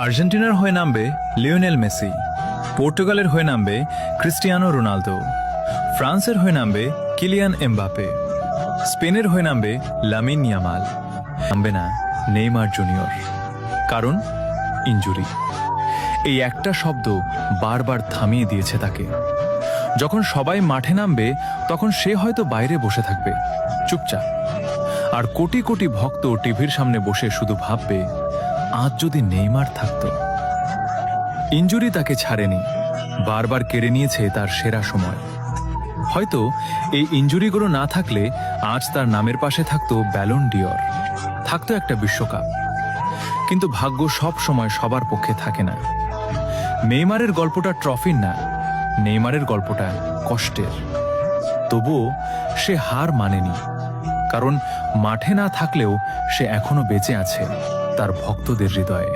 আর্জেন্টিনার হয়ে নামবে লিওনেল মেসি, পর্তুগালের হয়ে নামবে ক্রিস্টিয়ানো রোনালদো, ফ্রান্সের হয়ে নামবে কিলিয়ান এমবাপে, স্পেনের হয়ে নামবে লামিন ইয়ামাল, নামবে না নেইমার জুনিয়র। কারণ ইনজুরি। এই একটা শব্দ বারবার থামিয়ে দিয়েছে তাকে। যখন সবাই মাঠে নামবে তখন সে হয়তো বাইরে বসে থাকবে চুপচাপ, আর কোটি কোটি ভক্ত টিভির সামনে বসে শুধু ভাববে, আজ যদি নেইমার থাকতো। ইনজুরি তাকে ছাড়েনি, বারবার কেড়ে নিয়েছে তার সেরা সময়। হয়তো এই ইনজুরিগুলো না থাকলে আজ তার নামের পাশে থাকতো ব্যালন ডিওর, থাকতো একটা বিশ্বকাপ। কিন্তু ভাগ্য সব সময় সবার পক্ষে থাকে না। নেইমারের গল্পটা ট্রফির না, নেইমারের গল্পটা কষ্টের। তবুও সে হার মানেনি, কারণ মাঠে না থাকলেও সে এখনো বেঁচে আছে তার ভক্তদের হৃদয়ে।